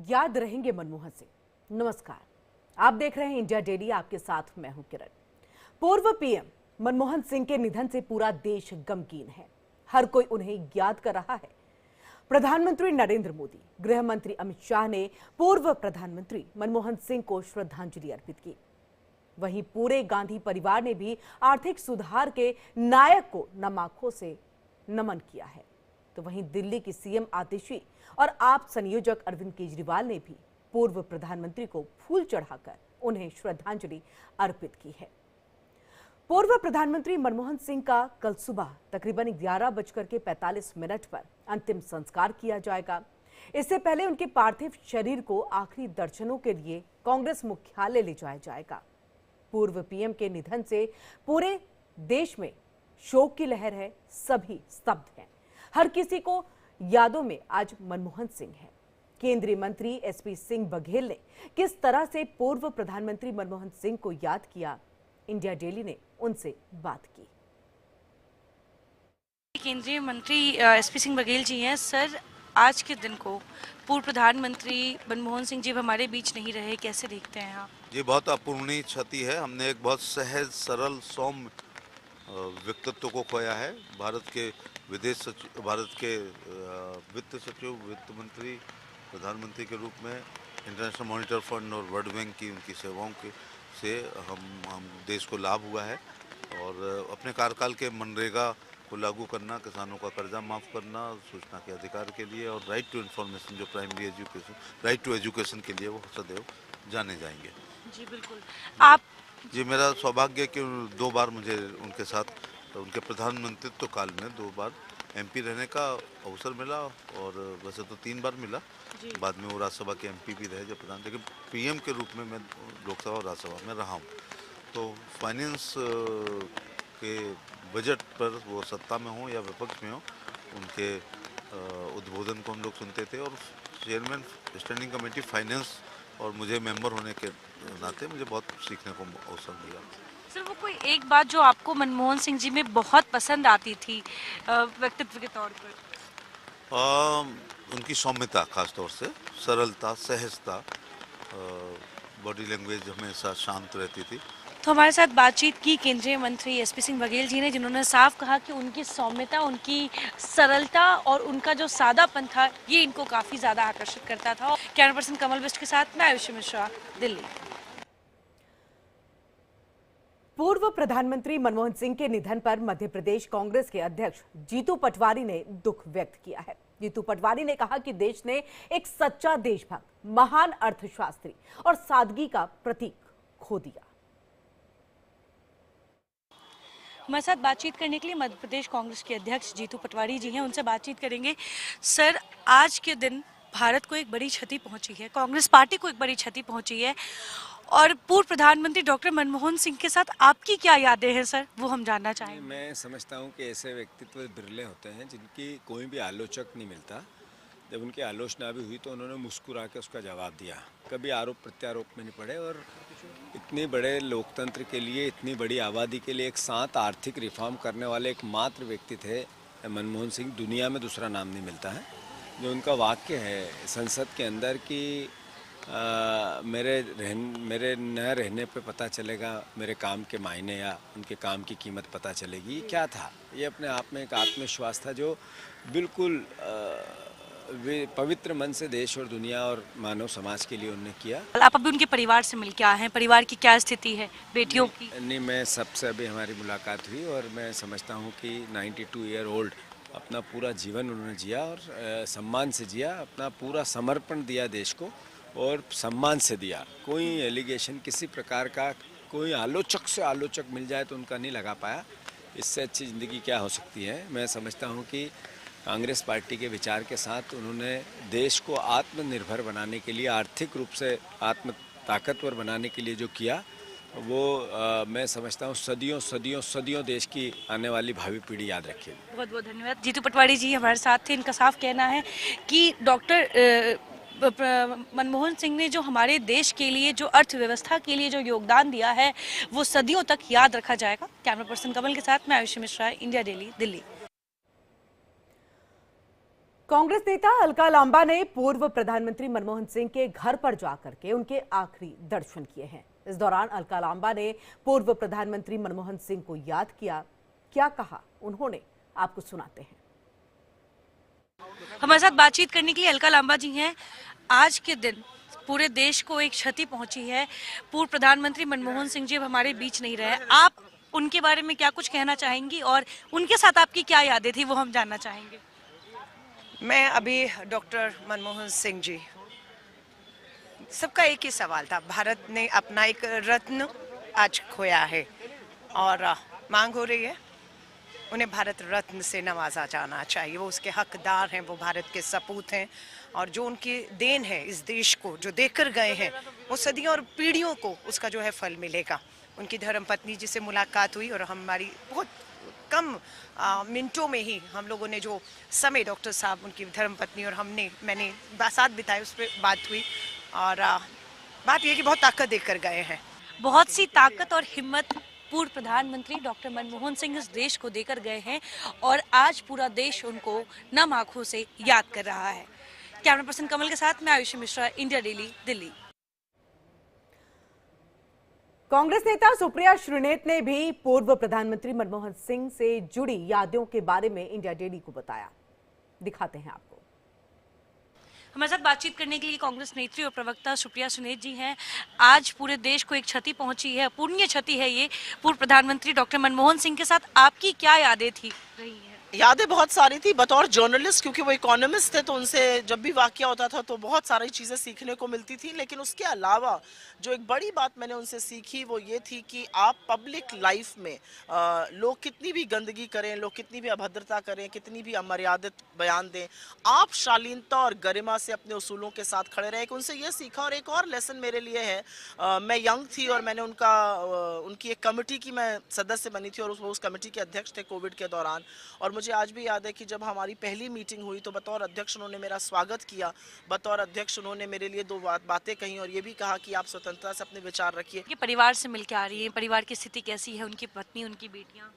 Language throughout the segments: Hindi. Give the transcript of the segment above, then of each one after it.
याद रहेंगे मनमोहन सिंह। नमस्कार, आप देख रहे हैं इंडिया डेली, आपके साथ मैं हूं किरण। पूर्व पीएम मनमोहन सिंह के निधन से पूरा देश गमगीन है। हर कोई उन्हें याद कर रहा है। प्रधानमंत्री नरेंद्र मोदी, गृह मंत्री अमित शाह ने पूर्व प्रधानमंत्री मनमोहन सिंह को श्रद्धांजलि अर्पित की। वहीं पूरे गांधी परिवार ने भी आर्थिक सुधार के नायक को नम आंखों से नमन किया है। तो वहीं दिल्ली की सीएम आतिशी और आप संयोजक अरविंद केजरीवाल ने भी पूर्व प्रधानमंत्री को फूल चढ़ाकर उन्हें श्रद्धांजलि अर्पित की है। पूर्व प्रधानमंत्री मनमोहन सिंह का कल सुबह तकरीबन 11:45 पर अंतिम संस्कार किया जाएगा। इससे पहले उनके पार्थिव शरीर को आखिरी दर्शनों के लिए कांग्रेस मुख्यालय ले जाया जाएगा। पूर्व पीएम के निधन से पूरे देश में शोक की लहर है। सभी स्तब्ध हैं। हर किसी को यादों में आज मनमोहन सिंह है। केंद्रीय मंत्री एसपी सिंह बघेल ने किस तरह से पूर्व प्रधानमंत्री मनमोहन सिंह को याद किया, इंडिया डेली ने उनसे बात की। केंद्रीय मंत्री एसपी सिंह बघेल जी हैं। सर, आज के दिन को पूर्व प्रधानमंत्री मनमोहन सिंह जी हमारे बीच नहीं रहे, कैसे देखते हैं आप? ये बहुत अपूर्णीय क्षति है। हमने एक बहुत सहज, सरल, सौम्य व्यक्तित्व को खोया है। भारत के विदेश सचिव, भारत के वित्त सचिव, वित्त मंत्री, प्रधानमंत्री के रूप में इंटरनेशनल मॉनिटरी फंड और वर्ल्ड बैंक की उनकी सेवाओं के से हम देश को लाभ हुआ है। और अपने कार्यकाल के मनरेगा को लागू करना, किसानों का कर्जा माफ़ करना, सूचना के अधिकार के लिए और राइट टू इन्फॉर्मेशन, जो primary education, right to education के लिए वो सदैव जाने जाएंगे। जी बिल्कुल। आप जी, मेरा सौभाग्य है कि 2 बार मुझे उनके साथ उनके प्रधानमंत्रित्व काल में 2 बार एमपी रहने का अवसर मिला। और वैसे तो 3 बार मिला, बाद में वो राज्यसभा के एमपी भी रहे जब प्रधान, लेकिन पीएम के रूप में मैं लोकसभा और राज्यसभा में रहा हूँ। तो फाइनेंस के बजट पर वो सत्ता में हो या विपक्ष में हो, उनके उद्बोधन को हम लोग सुनते थे। और चेयरमैन स्टैंडिंग कमेटी फाइनेंस और मुझे मेंबर होने के नाते मुझे बहुत सीखने को अवसर मिला। सर, वो कोई एक बात जो आपको मनमोहन सिंह जी में बहुत पसंद आती थी व्यक्तित्व के तौर पर? उनकी सौम्यता, खासतौर से सरलता, सहजता, बॉडी लैंग्वेज हमेशा शांत रहती थी। तो हमारे साथ बातचीत की केंद्रीय मंत्री एसपी सिंह बघेल जी ने, जिन्होंने साफ कहा कि उनकी सौम्यता, उनकी सरलता और उनका जो सादापन था, ये इनको काफ़ी ज़्यादा आकर्षित करता था। कैमरा पर्सन कमल बिष्ट के साथ मैं आयुषी मिश्रा, दिल्ली। पूर्व प्रधानमंत्री मनमोहन सिंह के निधन पर मध्य प्रदेश कांग्रेस के अध्यक्ष जीतू पटवारी ने दुख व्यक्त किया है। जीतू पटवारी ने कहा कि देश ने एक सच्चा देशभक्त, महान अर्थशास्त्री और सादगी का प्रतीक खो दिया। हमारे साथ बातचीत करने के लिए मध्य प्रदेश कांग्रेस के अध्यक्ष जीतू पटवारी जी हैं, उनसे बातचीत करेंगे। सर, आज के दिन भारत को एक बड़ी क्षति पहुंची है, कांग्रेस पार्टी को एक बड़ी क्षति पहुंची है, और पूर्व प्रधानमंत्री डॉक्टर मनमोहन सिंह के साथ आपकी क्या यादें हैं सर, वो हम जानना चाहेंगे। मैं समझता हूं कि ऐसे व्यक्तित्व बिरले होते हैं जिनकी कोई भी आलोचक नहीं मिलता। जब उनकी आलोचना भी हुई तो उन्होंने मुस्कुरा के उसका जवाब दिया, कभी आरोप प्रत्यारोप में नहीं पड़े। और इतने बड़े लोकतंत्र के लिए, इतनी बड़ी आबादी के लिए एक साथ आर्थिक रिफॉर्म करने वाले एकमात्र व्यक्ति थे मनमोहन सिंह। दुनिया में दूसरा नाम नहीं मिलता है। जो उनका वाक्य है संसद के अंदर कि मेरे न रहने पे पता चलेगा मेरे काम के मायने, या उनके काम की कीमत पता चलेगी, क्या था? ये अपने आप में एक आत्मविश्वास था जो बिल्कुल पवित्र मन से देश और दुनिया और मानव समाज के लिए उन्होंने किया। आप अभी उनके परिवार से मिल के आए हैं, परिवार की क्या स्थिति है, बेटियों की? नहीं, मैं सबसे अभी हमारी मुलाकात हुई और मैं समझता हूँ कि 92 ईयर ओल्ड अपना पूरा जीवन उन्होंने जिया और सम्मान से जिया, अपना पूरा समर्पण दिया देश को और सम्मान से दिया। कोई एलिगेशन किसी प्रकार का, कोई आलोचक से आलोचक मिल जाए तो उनका नहीं लगा पाया। इससे अच्छी ज़िंदगी क्या हो सकती है? मैं समझता हूँ कि कांग्रेस पार्टी के विचार के साथ उन्होंने देश को आत्मनिर्भर बनाने के लिए, आर्थिक रूप से आत्म ताकतवर बनाने के लिए जो किया, वो मैं समझता हूँ सदियों सदियों सदियों देश की आने वाली भावी पीढ़ी याद रखेगी। बहुत बहुत धन्यवाद। जीतू पटवारी जी हमारे साथ थे। इनका साफ कहना है कि डॉक्टर मनमोहन सिंह ने जो हमारे देश के लिए, जो अर्थव्यवस्था के लिए जो योगदान दिया है, वो सदियों तक याद रखा जाएगा। कैमरा पर्सन कमल के साथ मैं आयुषी मिश्रा, इंडिया डेली, दिल्ली। कांग्रेस नेता अलका लांबा ने पूर्व प्रधानमंत्री मनमोहन सिंह के घर पर जाकर के उनके आखिरी दर्शन किए हैं। इस दौरान अलका लांबा ने पूर्व प्रधानमंत्री मनमोहन सिंह को याद किया। क्या कहा उन्होंने, आपको सुनाते हैं। हमारे साथ बातचीत करने के लिए अलका लांबा जी हैं। आज के दिन पूरे देश को एक क्षति पहुंची है। पूर्व प्रधानमंत्री मनमोहन सिंह जी अब हमारे बीच नहीं रहे। आप उनके बारे में क्या कुछ कहना चाहेंगी और उनके साथ आपकी क्या यादें थी वो हम जानना चाहेंगे। मैं अभी डॉक्टर मनमोहन सिंह जी, सबका एक ही सवाल था। भारत ने अपना एक रत्न आज खोया है और मांग हो रही है उन्हें भारत रत्न से नवाजा जाना चाहिए। वो उसके हकदार हैं, वो भारत के सपूत हैं और जो उनकी देन है इस देश को, जो देकर गए हैं, वो सदियों और पीढ़ियों को उसका जो है फल मिलेगा। उनकी धर्मपत्नी जी से मुलाकात हुई और हमारी बहुत कम मिनटों में ही हम लोगों ने जो समय डॉक्टर साहब, उनकी धर्मपत्नी और मैंने साथ बिताए, उस पर बात हुई और बात यह कि बहुत ताकत देकर गए हैं। बहुत सी ताकत और हिम्मत पूर्व प्रधानमंत्री डॉक्टर मनमोहन सिंह इस देश को देकर गए हैं और आज पूरा देश उनको नम आंखों से याद कर रहा है। कैमरा पर्सन कमल के साथ मैं आयुषी मिश्रा, इंडिया डेली, दिल्ली। कांग्रेस नेता सुप्रिया श्रीनेत ने भी पूर्व प्रधानमंत्री मनमोहन सिंह से जुड़ी यादों के बारे में इंडिया डेली को बताया। दिखाते हैं आपको। हमारे साथ बातचीत करने के लिए कांग्रेस नेत्री और प्रवक्ता सुप्रिया श्रीनेत जी हैं। आज पूरे देश को एक क्षति पहुंची है, पुण्य क्षति है ये। पूर्व प्रधानमंत्री डॉक्टर मनमोहन सिंह के साथ आपकी क्या यादें थी रही हैं? यादें बहुत सारी थी बतौर जर्नलिस्ट, क्योंकि वो इकोनॉमिस्ट थे तो उनसे जब भी वाकया होता था तो बहुत सारी चीज़ें सीखने को मिलती थी। लेकिन उसके अलावा जो एक बड़ी बात मैंने उनसे सीखी वो ये थी कि आप पब्लिक लाइफ में लोग कितनी भी गंदगी करें, लोग कितनी भी अभद्रता करें, कितनी भी अमर्यादित बयान दें, आप शालीनता और गरिमा से अपने उसूलों के साथ खड़े रहें। उनसे ये सीखा। और एक और लेसन मेरे लिए है, मैं यंग थी और मैंने उनकी एक कमेटी की मैं सदस्य बनी थी और उस कमेटी के अध्यक्ष थे कोविड के दौरान। और मुझे आज भी याद है कि जब हमारी पहली मीटिंग हुई तो बतौर अध्यक्ष उन्होंने मेरा स्वागत किया। बतौर अध्यक्ष उन्होंने मेरे लिए दो बातें कही और ये भी कहा कि आप स्वतंत्रता से अपने विचार रखिए। ये परिवार से मिलकर आ रही है, परिवार की स्थिति कैसी है, उनकी पत्नी, उनकी बेटियां?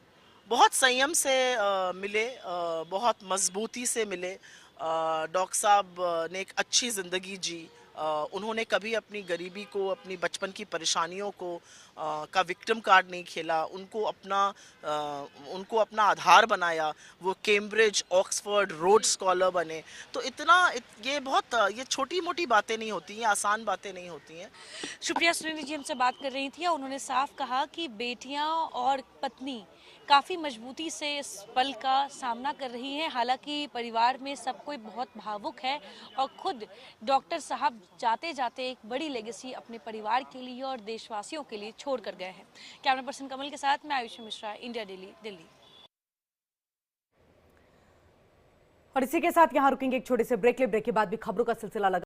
बहुत संयम से मिले, बहुत मजबूती से मिले। डॉक्टर साहब ने एक अच्छी ज़िंदगी जी। उन्होंने कभी अपनी गरीबी को, अपनी बचपन की परेशानियों को का विक्टिम कार्ड नहीं खेला। उनको अपना आधार बनाया। वो कैम्ब्रिज, ऑक्सफोर्ड, रोड स्कॉलर बने। तो ये छोटी मोटी बातें नहीं होती हैं, आसान बातें नहीं होती हैं। सुप्रिया श्रीनेत जी हमसे बात कर रही थी और उन्होंने साफ कहा कि बेटियां और पत्नी काफ़ी मजबूती से इस पल का सामना कर रही हैं। हालांकि परिवार में सब कोई बहुत भावुक है और खुद डॉक्टर साहब जाते जाते एक बड़ी लेगेसी अपने परिवार के लिए और देशवासियों के लिए छोड़ कर गए हैं। कैमरा पर्सन कमल के साथ मैं आयुषी मिश्रा, इंडिया डेली, दिल्ली। और इसी के साथ यहाँ रुकेंगे एक छोटे से ब्रेक के बाद भी खबरों का सिलसिला लगा।